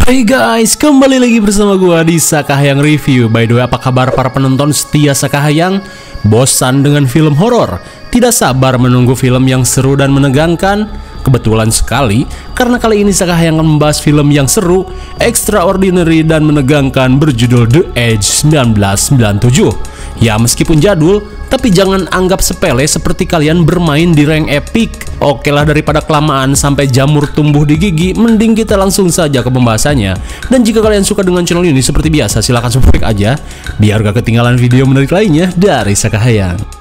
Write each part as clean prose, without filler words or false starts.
Hey guys, kembali lagi bersama gua di Sakahayang Review. By the way, apa kabar para penonton setia Sakahayang? Bosan dengan film horor? Tidak sabar menunggu film yang seru dan menegangkan? Kebetulan sekali, karena kali ini Sakahayang akan membahas film yang seru, extraordinary dan menegangkan berjudul The Edge 1997. Ya, meskipun jadul, tapi jangan anggap sepele seperti kalian bermain di rank epic. Oke lah, daripada kelamaan sampai jamur tumbuh di gigi, mending kita langsung saja ke pembahasannya. Dan jika kalian suka dengan channel ini seperti biasa, silahkan subscribe aja, biar gak ketinggalan video menarik lainnya dari Sakahayang.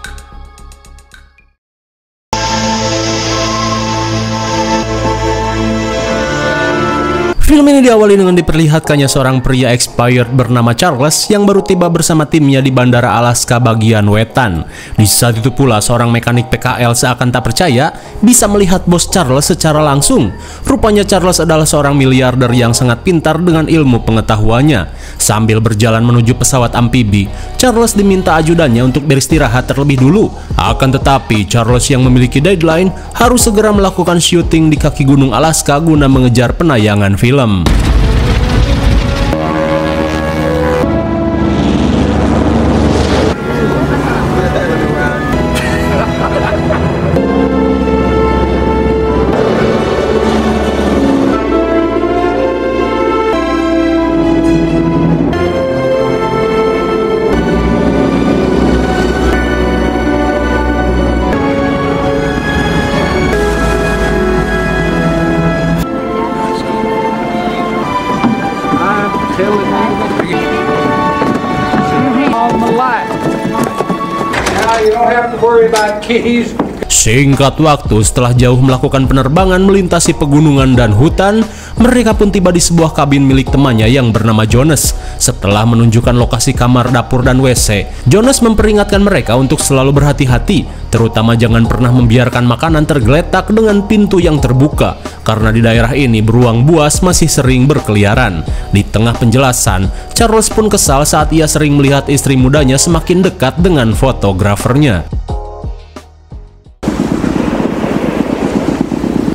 Film ini diawali dengan diperlihatkannya seorang pria expired bernama Charles yang baru tiba bersama timnya di Bandara Alaska bagian wetan. Di saat itu pula seorang mekanik PKL seakan tak percaya bisa melihat bos Charles secara langsung. Rupanya Charles adalah seorang miliarder yang sangat pintar dengan ilmu pengetahuannya. Sambil berjalan menuju pesawat amfibi, Charles diminta ajudannya untuk beristirahat terlebih dulu. Akan tetapi Charles yang memiliki deadline harus segera melakukan syuting di kaki gunung Alaska guna mengejar penayangan film. Singkat waktu, setelah jauh melakukan penerbangan melintasi pegunungan dan hutan, mereka pun tiba di sebuah kabin milik temannya yang bernama Jonas. Setelah menunjukkan lokasi kamar, dapur, dan WC, Jonas memperingatkan mereka untuk selalu berhati-hati, terutama jangan pernah membiarkan makanan tergeletak dengan pintu yang terbuka, karena di daerah ini beruang buas masih sering berkeliaran. Di tengah penjelasan, Charles pun kesal saat ia sering melihat istri mudanya semakin dekat dengan fotografernya.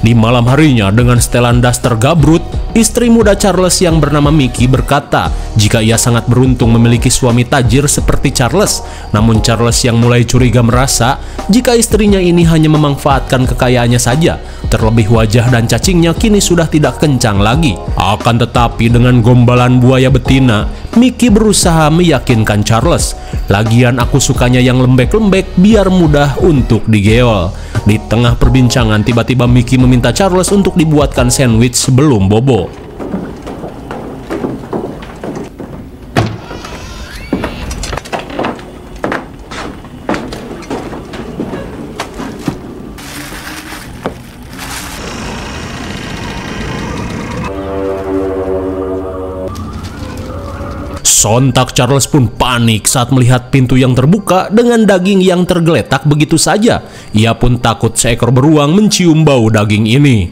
Di malam harinya, dengan setelan daster gabrut, istri muda Charles yang bernama Mickey berkata jika ia sangat beruntung memiliki suami tajir seperti Charles. Namun Charles yang mulai curiga merasa jika istrinya ini hanya memanfaatkan kekayaannya saja. Terlebih wajah dan cacingnya kini sudah tidak kencang lagi. Akan tetapi dengan gombalan buaya betina, Mickey berusaha meyakinkan Charles, "Lagian aku sukanya yang lembek-lembek biar mudah untuk digeol." Di tengah perbincangan, tiba-tiba Mickey meminta Charles untuk dibuatkan sandwich sebelum bobo. Sontak Charles pun panik saat melihat pintu yang terbuka dengan daging yang tergeletak begitu saja. Ia pun takut seekor beruang mencium bau daging ini.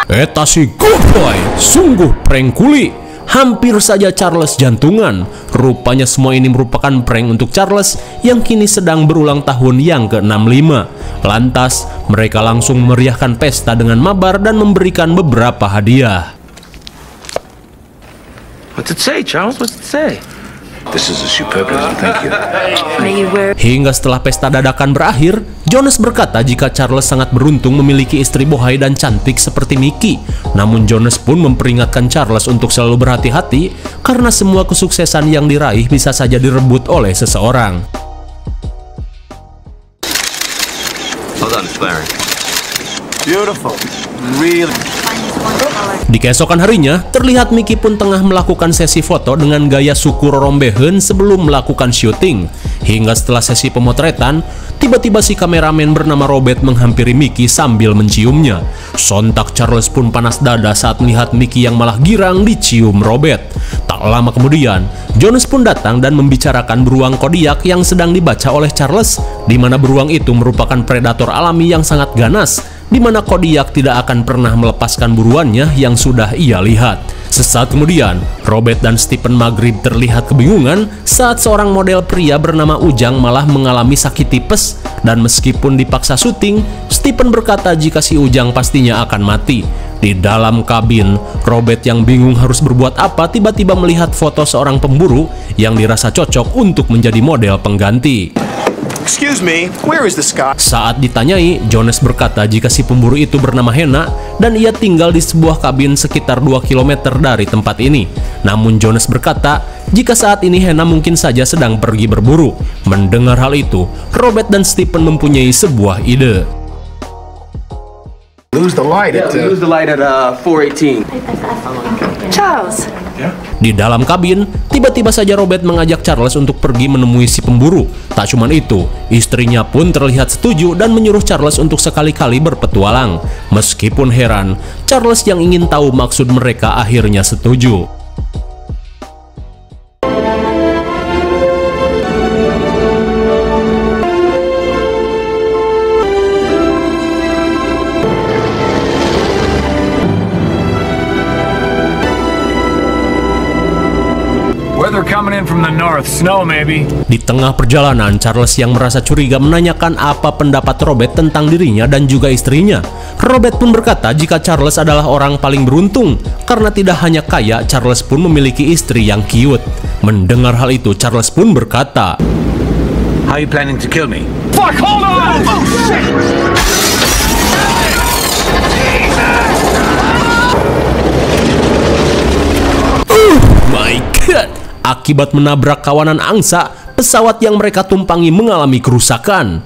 Eta si good boy, sungguh prank kuli. Hampir saja Charles jantungan. Rupanya semua ini merupakan prank untuk Charles yang kini sedang berulang tahun yang ke-65. Lantas, mereka langsung memeriahkan pesta dengan mabar dan memberikan beberapa hadiah. What's it say, Charles? What's it say? This is a superb present, thank you. Hingga setelah pesta dadakan berakhir, Jonas berkata jika Charles sangat beruntung memiliki istri bohai dan cantik seperti Mickey. Namun Jonas pun memperingatkan Charles untuk selalu berhati-hati karena semua kesuksesan yang diraih bisa saja direbut oleh seseorang. Well done, Clarence. Beautiful. Really. Di keesokan harinya, terlihat Mickey pun tengah melakukan sesi foto dengan gaya syukur rombehen sebelum melakukan syuting. Hingga setelah sesi pemotretan, tiba-tiba si kameramen bernama Robert menghampiri Mickey sambil menciumnya. Sontak Charles pun panas dada saat melihat Mickey yang malah girang dicium Robert. Tak lama kemudian, Jonas pun datang dan membicarakan beruang kodiak yang sedang dibaca oleh Charles, di mana beruang itu merupakan predator alami yang sangat ganas, di mana kodiak tidak akan pernah melepaskan buruannya yang sudah ia lihat. Sesaat kemudian, Robert dan Stephen Maghrib terlihat kebingungan saat seorang model pria bernama Ujang malah mengalami sakit tipes, dan meskipun dipaksa syuting, Stephen berkata jika si Ujang pastinya akan mati. Di dalam kabin, Robert yang bingung harus berbuat apa tiba-tiba melihat foto seorang pemburu yang dirasa cocok untuk menjadi model pengganti. Excuse me, where is this guy? Saat ditanyai, Jones berkata jika si pemburu itu bernama Hena dan ia tinggal di sebuah kabin sekitar 2 km dari tempat ini. Namun Jones berkata jika saat ini Hena mungkin saja sedang pergi berburu. Mendengar hal itu, Robert dan Stephen mempunyai sebuah ide. Lose the light at Lose the light at 418. Charles. Di dalam kabin, tiba-tiba saja Robert mengajak Charles untuk pergi menemui si pemburu. Tak cuma itu, istrinya pun terlihat setuju dan menyuruh Charles untuk sekali-kali berpetualang. Meskipun heran, Charles yang ingin tahu maksud mereka akhirnya setuju. Weather coming in from the north, snow maybe. Di tengah perjalanan, Charles yang merasa curiga menanyakan apa pendapat Robert tentang dirinya dan juga istrinya. Robert pun berkata jika Charles adalah orang paling beruntung, karena tidak hanya kaya, Charles pun memiliki istri yang cute. Mendengar hal itu, Charles pun berkata, How are you planning to kill me? Fuck, hold on! Oh, shit! My God! Akibat menabrak kawanan angsa, pesawat yang mereka tumpangi mengalami kerusakan.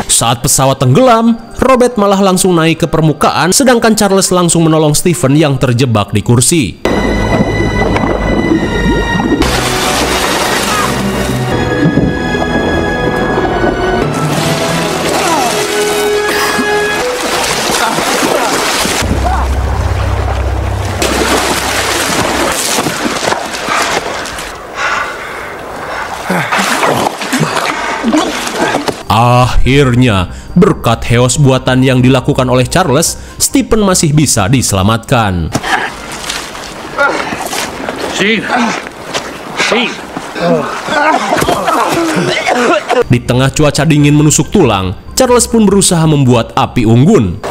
Saat pesawat tenggelam, Robert malah langsung naik ke permukaan, sedangkan Charles langsung menolong Stephen yang terjebak di kursi. Akhirnya, berkat heos buatan yang dilakukan oleh Charles, Stephen masih bisa diselamatkan. Di tengah cuaca dingin menusuk tulang, Charles pun berusaha membuat api unggun.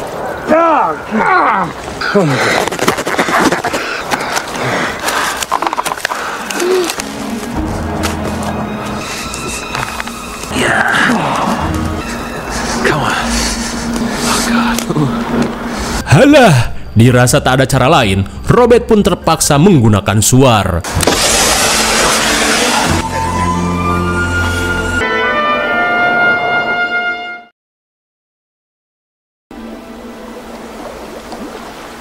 Halah, dirasa tak ada cara lain, Robert pun terpaksa menggunakan suar.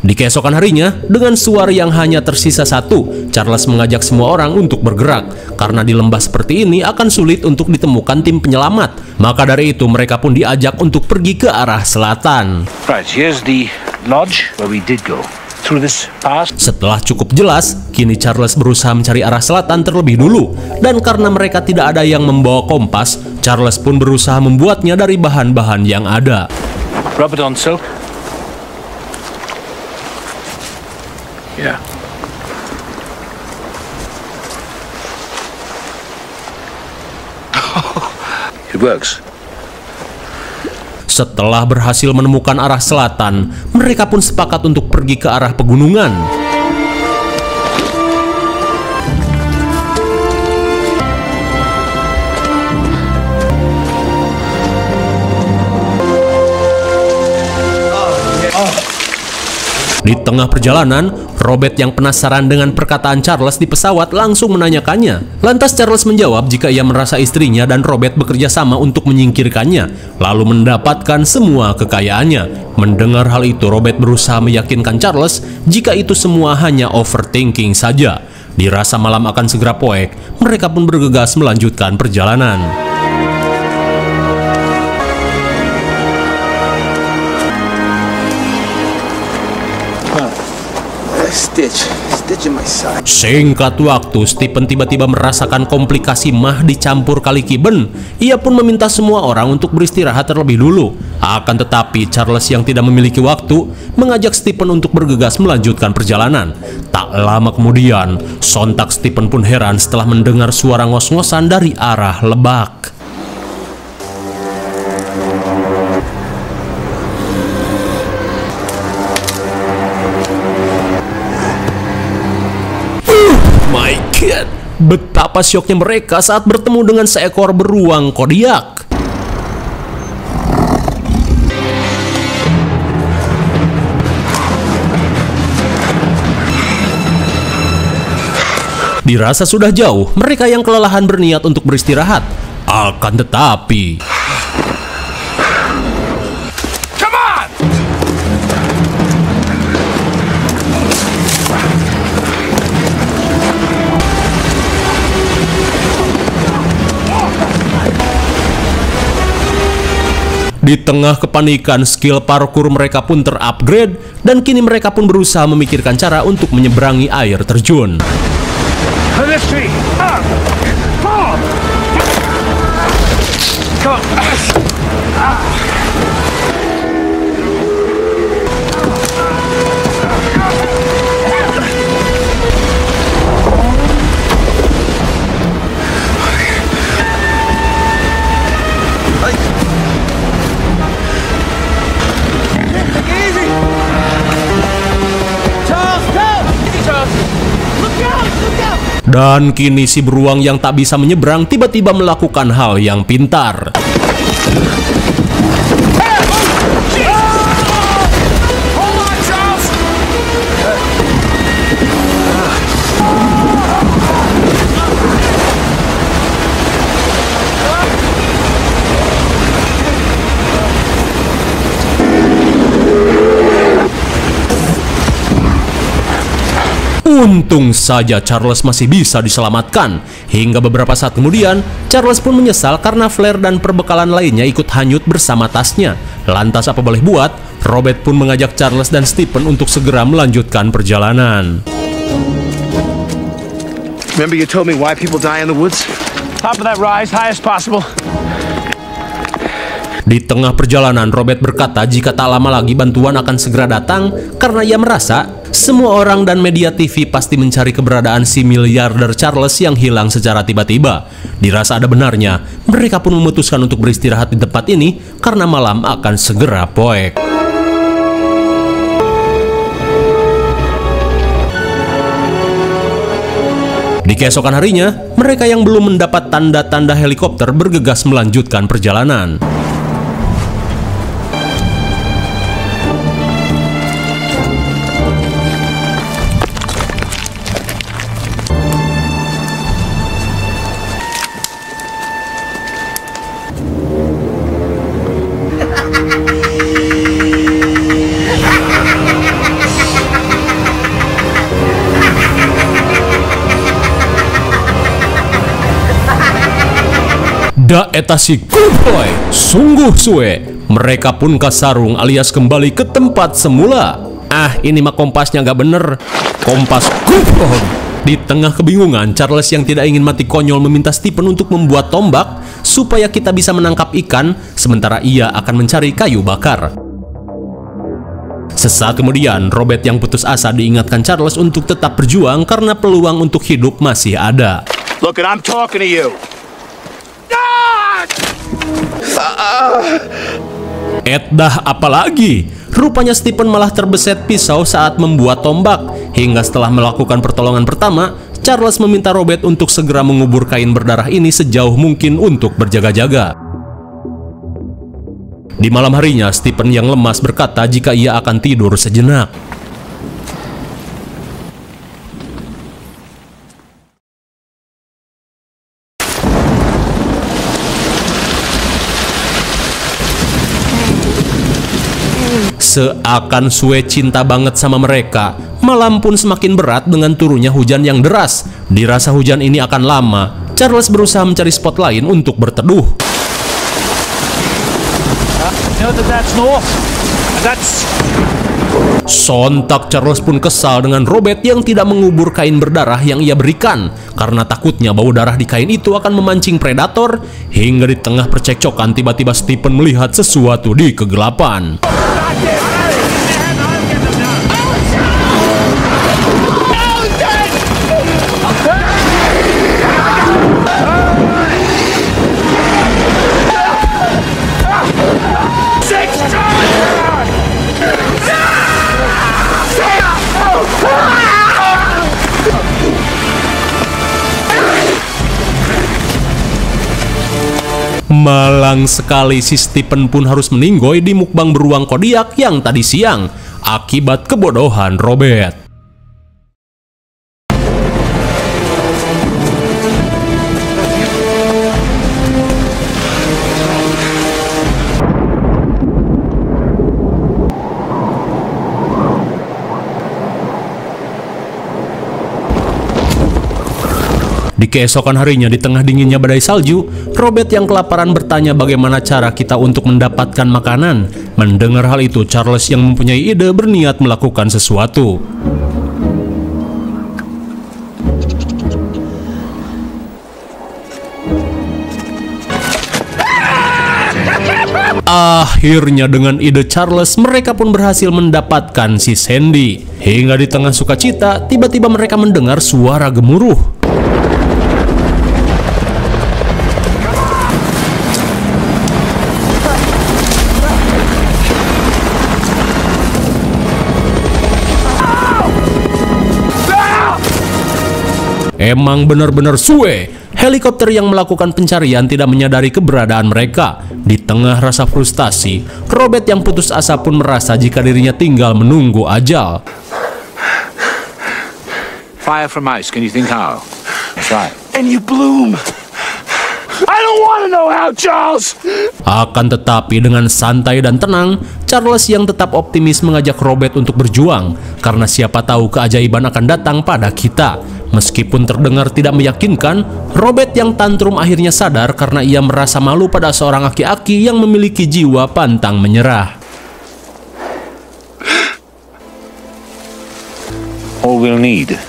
Di keesokan harinya, dengan suar yang hanya tersisa satu, Charles mengajak semua orang untuk bergerak. Karena di lembah seperti ini akan sulit untuk ditemukan tim penyelamat. Maka dari itu mereka pun diajak untuk pergi ke arah selatan. Right, here's the lodge where we did go. Through this pass. Setelah cukup jelas, kini Charles berusaha mencari arah selatan terlebih dulu. Dan karena mereka tidak ada yang membawa kompas, Charles pun berusaha membuatnya dari bahan-bahan yang ada. Rub it on silk. Yeah. It works. Setelah berhasil menemukan arah selatan, mereka pun sepakat untuk pergi ke arah pegunungan. Di tengah perjalanan, Robert yang penasaran dengan perkataan Charles di pesawat langsung menanyakannya. Lantas Charles menjawab jika ia merasa istrinya dan Robert bekerja sama untuk menyingkirkannya, lalu mendapatkan semua kekayaannya. Mendengar hal itu, Robert berusaha meyakinkan Charles jika itu semua hanya overthinking saja. Dirasa malam akan segera poek, mereka pun bergegas melanjutkan perjalanan. Stitch. stitch in my side. Singkat waktu, Stephen tiba-tiba merasakan komplikasi mah dicampur kali kiben. Ia pun meminta semua orang untuk beristirahat terlebih dulu. Akan tetapi, Charles yang tidak memiliki waktu mengajak Stephen untuk bergegas melanjutkan perjalanan. Tak lama kemudian, sontak Stephen pun heran setelah mendengar suara ngos-ngosan dari arah lebak. My God, betapa syoknya mereka saat bertemu dengan seekor beruang kodiak. Dirasa sudah jauh, mereka yang kelelahan berniat untuk beristirahat. Akan tetapi, Come on! di tengah kepanikan, skill parkour mereka pun terupgrade dan kini mereka pun berusaha memikirkan cara untuk menyeberangi air terjun. This tree! Come on! Dan kini si beruang yang tak bisa menyeberang tiba-tiba melakukan hal yang pintar. Untung saja Charles masih bisa diselamatkan. Hingga beberapa saat kemudian, Charles pun menyesal karena flare dan perbekalan lainnya ikut hanyut bersama tasnya. Lantas apa boleh buat, Robert pun mengajak Charles dan Stephen untuk segera melanjutkan perjalanan. Remember you told me why people die in the woods? Top of that rise, high as possible. Di tengah perjalanan, Robert berkata jika tak lama lagi bantuan akan segera datang karena ia merasa semua orang dan media TV pasti mencari keberadaan si miliarder Charles yang hilang secara tiba-tiba. Dirasa ada benarnya, mereka pun memutuskan untuk beristirahat di tempat ini karena malam akan segera poek. Di keesokan harinya, mereka yang belum mendapat tanda-tanda helikopter bergegas melanjutkan perjalanan. Da eta si kuboy, sungguh suwe. Mereka pun kasarung alias kembali ke tempat semula. Ah, ini mah kompasnya gak bener. Kompas kuboy. Di tengah kebingungan, Charles yang tidak ingin mati konyol meminta Stephen untuk membuat tombak supaya kita bisa menangkap ikan, sementara ia akan mencari kayu bakar. Sesaat kemudian, Robert yang putus asa diingatkan Charles untuk tetap berjuang karena peluang untuk hidup masih ada. Look, and I'm talking to you. Dah apalagi, rupanya Stephen malah terbeset pisau saat membuat tombak. Hingga setelah melakukan pertolongan pertama, Charles meminta Robert untuk segera mengubur kain berdarah ini sejauh mungkin untuk berjaga-jaga. Di malam harinya, Stephen yang lemas berkata jika ia akan tidur sejenak. Seakan Sue cinta banget sama mereka, malam pun semakin berat dengan turunnya hujan yang deras. Dirasa hujan ini akan lama, Charles berusaha mencari spot lain untuk berteduh. You know that's north. That's Sontak Charles pun kesal dengan Robert yang tidak mengubur kain berdarah yang ia berikan karena takutnya bau darah di kain itu akan memancing predator. Hingga di tengah percekcokan tiba-tiba Stephen melihat sesuatu di kegelapan. Malang sekali, si Stephen pun harus meninggoy di mukbang beruang kodiak yang tadi siang akibat kebodohan Robert. Di keesokan harinya, di tengah dinginnya badai salju, Robert yang kelaparan bertanya bagaimana cara kita untuk mendapatkan makanan. Mendengar hal itu, Charles yang mempunyai ide berniat melakukan sesuatu. Akhirnya dengan ide Charles, mereka pun berhasil mendapatkan si Sandy. Hingga di tengah sukacita, tiba-tiba mereka mendengar suara gemuruh. Emang benar-benar suwe. Helikopter yang melakukan pencarian tidak menyadari keberadaan mereka. Di tengah rasa frustasi, Robert yang putus asa pun merasa jika dirinya tinggal menunggu ajal. Fire from ice. Can you think how? That's right. And you bloom. I don't want to know how, Charles. Akan tetapi dengan santai dan tenang, Charles yang tetap optimis mengajak Robert untuk berjuang, karena siapa tahu keajaiban akan datang pada kita. Meskipun terdengar tidak meyakinkan, Robert yang tantrum akhirnya sadar karena ia merasa malu pada seorang aki-aki yang memiliki jiwa pantang menyerah. All we'll need.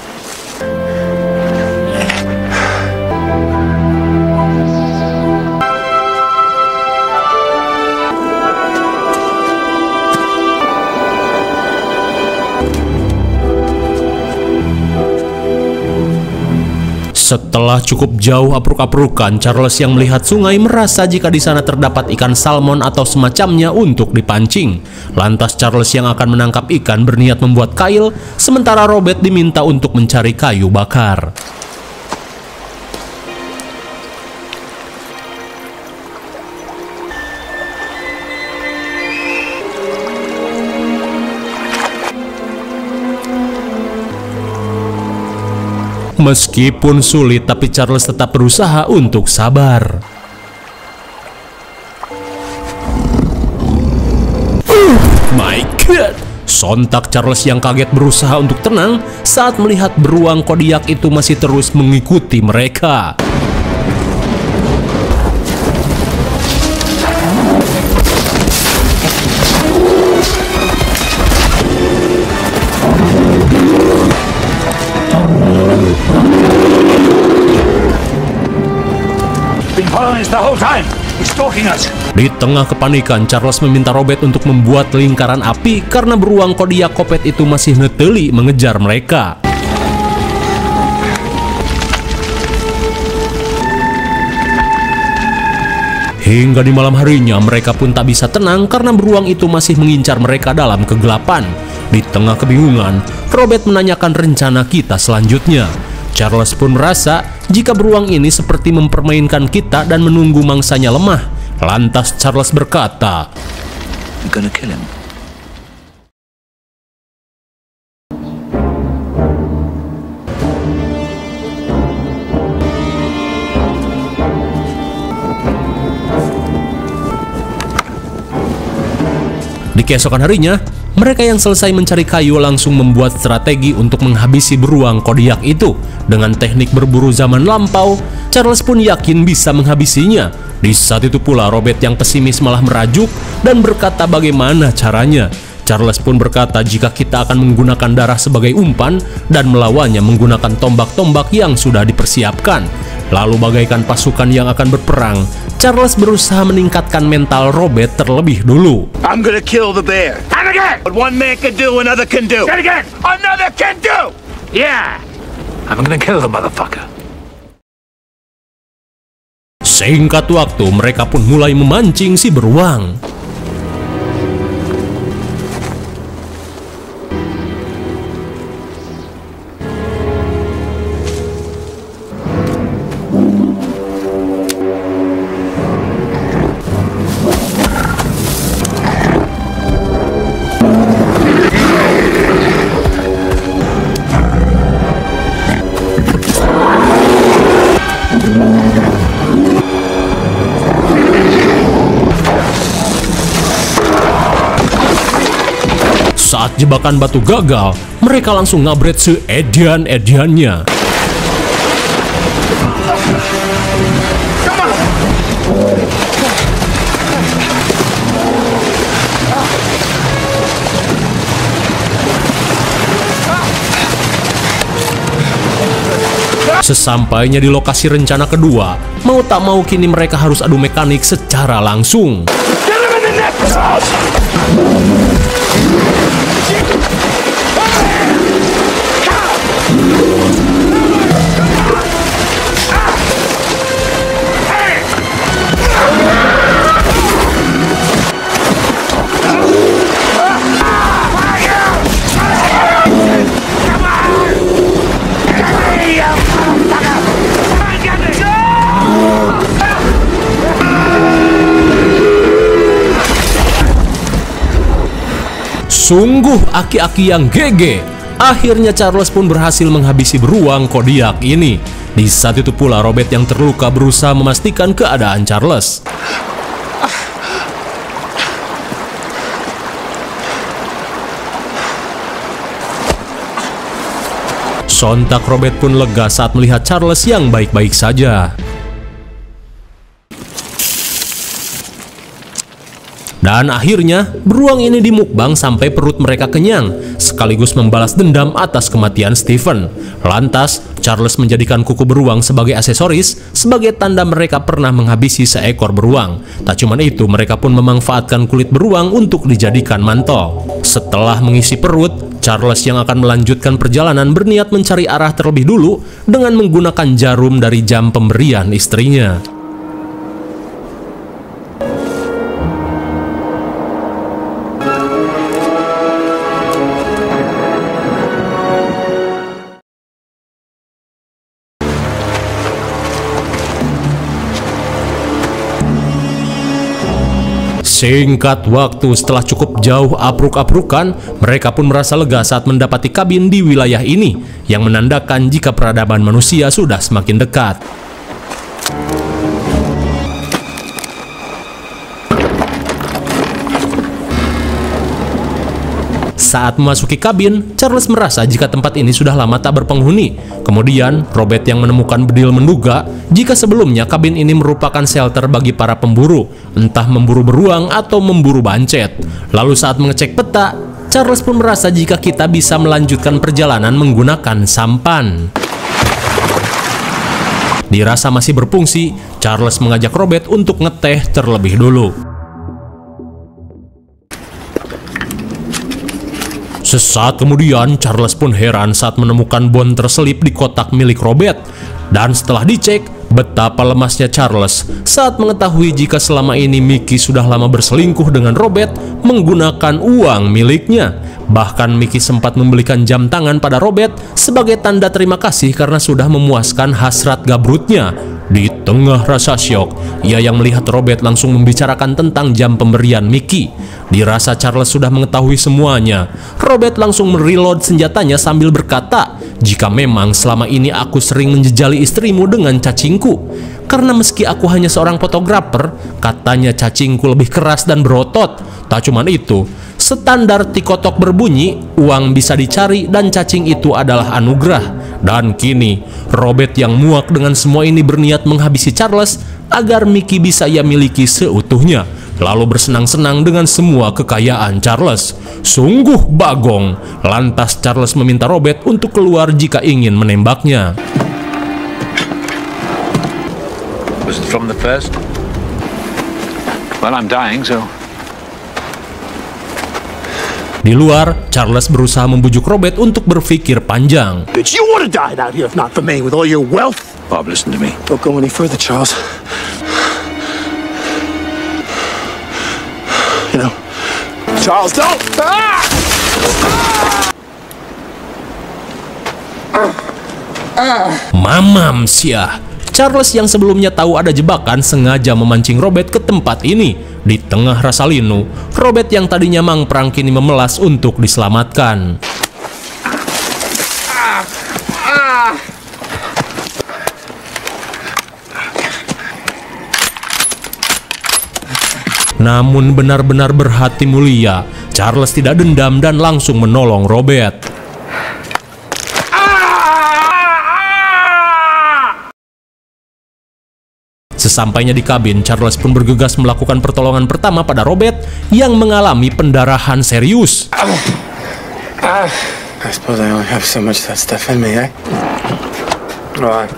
Setelah cukup jauh apruk-aprukan, Charles yang melihat sungai merasa jika di sana terdapat ikan salmon atau semacamnya untuk dipancing. Lantas Charles yang akan menangkap ikan berniat membuat kail, sementara Robert diminta untuk mencari kayu bakar. Meskipun sulit, tapi Charles tetap berusaha untuk sabar. My God! Sontak Charles yang kaget berusaha untuk tenang saat melihat beruang kodiak itu masih terus mengikuti mereka. Been following us the whole time. He's stalking us. Di tengah kepanikan, Charles meminta Robert untuk membuat lingkaran api karena beruang kodiak kopet itu masih neteli mengejar mereka. Hingga di malam harinya, mereka pun tak bisa tenang karena beruang itu masih mengincar mereka dalam kegelapan. Di tengah kebingungan, Robert menanyakan rencana kita selanjutnya. Charles pun merasa jika beruang ini seperti mempermainkan kita dan menunggu mangsanya lemah. Lantas Charles berkata, We're gonna kill him. Di keesokan harinya, mereka yang selesai mencari kayu langsung membuat strategi untuk menghabisi beruang kodiak itu. Dengan teknik berburu zaman lampau, Charles pun yakin bisa menghabisinya. Di saat itu pula Robert yang pesimis malah merajuk dan berkata bagaimana caranya. Charles pun berkata jika kita akan menggunakan darah sebagai umpan dan melawannya menggunakan tombak-tombak yang sudah dipersiapkan. Lalu bagaikan pasukan yang akan berperang, Charles berusaha meningkatkan mental Robert terlebih dulu. I'm gonna kill the bear. And again! What one man can do, another can do. And again! Another can do! Yeah! I'm gonna kill the motherfucker. Singkat waktu, mereka pun mulai memancing si beruang. Saat jebakan batu gagal, mereka langsung ngabret seedian-ediannya. Sesampainya di lokasi rencana kedua, mau tak mau kini mereka harus adu mekanik secara langsung. Sungguh aki-aki yang GG. Akhirnya Charles pun berhasil menghabisi beruang kodiak ini. Di saat itu pula Robert yang terluka berusaha memastikan keadaan Charles. Sontak Robert pun lega saat melihat Charles yang baik-baik saja. Dan akhirnya, beruang ini dimukbang sampai perut mereka kenyang, sekaligus membalas dendam atas kematian Stephen. Lantas, Charles menjadikan kuku beruang sebagai aksesoris, sebagai tanda mereka pernah menghabisi seekor beruang. Tak cuma itu, mereka pun memanfaatkan kulit beruang untuk dijadikan mantel. Setelah mengisi perut, Charles yang akan melanjutkan perjalanan berniat mencari arah terlebih dulu dengan menggunakan jarum dari jam pemberian istrinya. Singkat waktu setelah cukup jauh apruk-aprukan, mereka pun merasa lega saat mendapati kabin di wilayah ini, yang menandakan jika peradaban manusia sudah semakin dekat. Saat memasuki kabin, Charles merasa jika tempat ini sudah lama tak berpenghuni. Kemudian, Robert yang menemukan bedil menduga jika sebelumnya kabin ini merupakan shelter bagi para pemburu, entah memburu beruang atau memburu bancet. Lalu saat mengecek peta, Charles pun merasa jika kita bisa melanjutkan perjalanan menggunakan sampan. Dirasa masih berfungsi, Charles mengajak Robert untuk ngeteh terlebih dulu. Sesaat kemudian, Charles pun heran saat menemukan bon terselip di kotak milik Robert. Dan setelah dicek, betapa lemasnya Charles saat mengetahui jika selama ini Mickey sudah lama berselingkuh dengan Robert menggunakan uang miliknya. Bahkan Mickey sempat membelikan jam tangan pada Robert sebagai tanda terima kasih karena sudah memuaskan hasrat gabrutnya. Di tengah rasa syok, ia yang melihat Robert langsung membicarakan tentang jam pemberian Mickey. Dirasa Charles sudah mengetahui semuanya, Robert langsung mereload senjatanya sambil berkata, "Jika memang selama ini aku sering menjejali istrimu dengan cacingku, karena meski aku hanya seorang fotografer, katanya cacingku lebih keras dan berotot. Tak cuma itu, standar tikotok berbunyi, uang bisa dicari dan cacing itu adalah anugerah." Dan kini, Robert yang muak dengan semua ini berniat menghabisi Charles agar Mickey bisa ia miliki seutuhnya. lalu bersenang-senang dengan semua kekayaan Charles. Sungguh bagong. Lantas Charles meminta Robert untuk keluar jika ingin menembaknya. Was it from the first? Well, I'm dying, so... Di luar, Charles berusaha membujuk Robert untuk berpikir panjang. Bitch, you would have died out here if not for me, with all your wealth. Bob, listen to me. Don't go any further, Charles. You know, Charles, don't! Mamam sia. Charles yang sebelumnya tahu ada jebakan sengaja memancing Robert ke tempat ini. Di tengah rasa linu, Robert yang tadinya mangprang kini memelas untuk diselamatkan. Namun benar-benar berhati mulia, Charles tidak dendam dan langsung menolong Robert. Sesampainya di kabin, Charles pun bergegas melakukan pertolongan pertama pada Robert yang mengalami pendarahan serius. I suppose I only have so much of that stuff in me, eh? Right.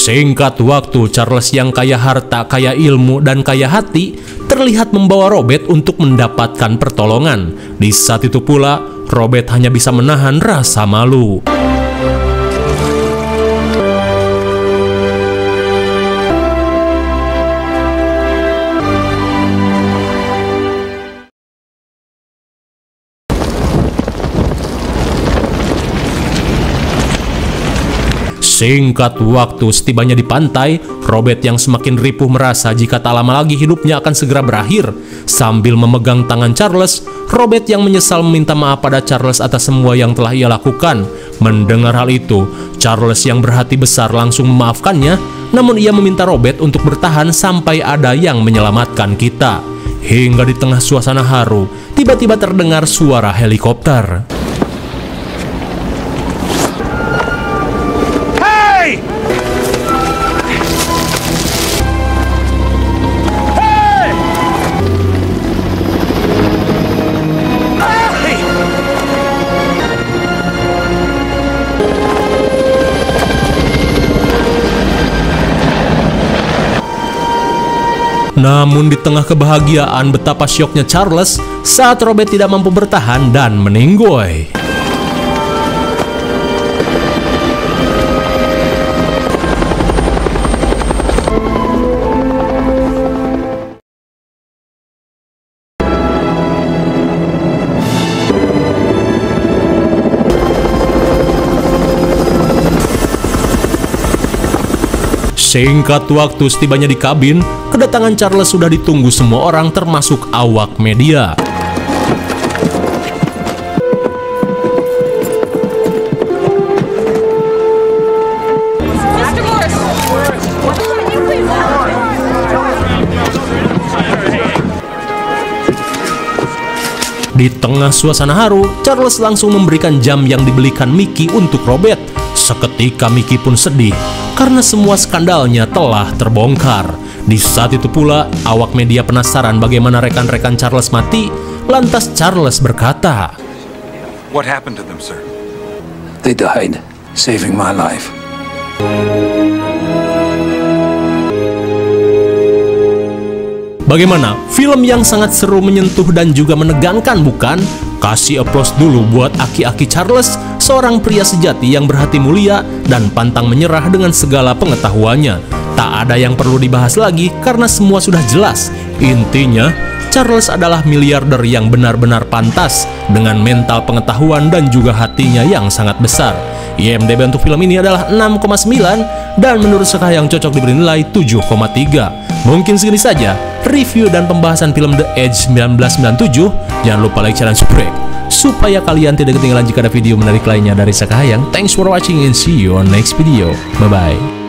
Singkat waktu, Charles yang kaya harta, kaya ilmu, dan kaya hati terlihat membawa Robert untuk mendapatkan pertolongan. Di saat itu pula, Robert hanya bisa menahan rasa malu. Singkat waktu, setibanya di pantai, Robert yang semakin ripuh merasa jika tak lama lagi hidupnya akan segera berakhir. Sambil memegang tangan Charles, Robert yang menyesal meminta maaf pada Charles atas semua yang telah ia lakukan. Mendengar hal itu, Charles yang berhati besar langsung memaafkannya, namun ia meminta Robert untuk bertahan sampai ada yang menyelamatkan kita. Hingga di tengah suasana haru, tiba-tiba terdengar suara helikopter. Namun di tengah kebahagiaan, betapa syoknya Charles saat Robert tidak mampu bertahan dan meninggoy. Singkat waktu, setibanya di kabin, kedatangan Charles sudah ditunggu semua orang termasuk awak media. Di tengah suasana haru, Charles langsung memberikan jam yang dibelikan Mickey untuk Robert. Seketika Mickey pun sedih karena semua skandalnya telah terbongkar. Di saat itu pula, awak media penasaran bagaimana rekan-rekan Charles mati. Lantas Charles berkata, What happened to them, sir? They died, saving my life. bagaimana? Film yang sangat seru, menyentuh, dan juga menegangkan, bukan? Kasih aplaus dulu buat aki-aki Charles, seorang pria sejati yang berhati mulia dan pantang menyerah dengan segala pengetahuannya. Tak ada yang perlu dibahas lagi karena semua sudah jelas. Intinya, Charles adalah miliarder yang benar-benar pantas dengan mental pengetahuan dan juga hatinya yang sangat besar. IMDb untuk film ini adalah 6,9 dan menurut Sekahayang cocok diberi nilai 7,3. Mungkin segini saja review dan pembahasan film The Edge 1997. Jangan lupa like, share, dan subscribe supaya kalian tidak ketinggalan jika ada video menarik lainnya dari Sekahayang. Thanks for watching and see you on next video. Bye-bye.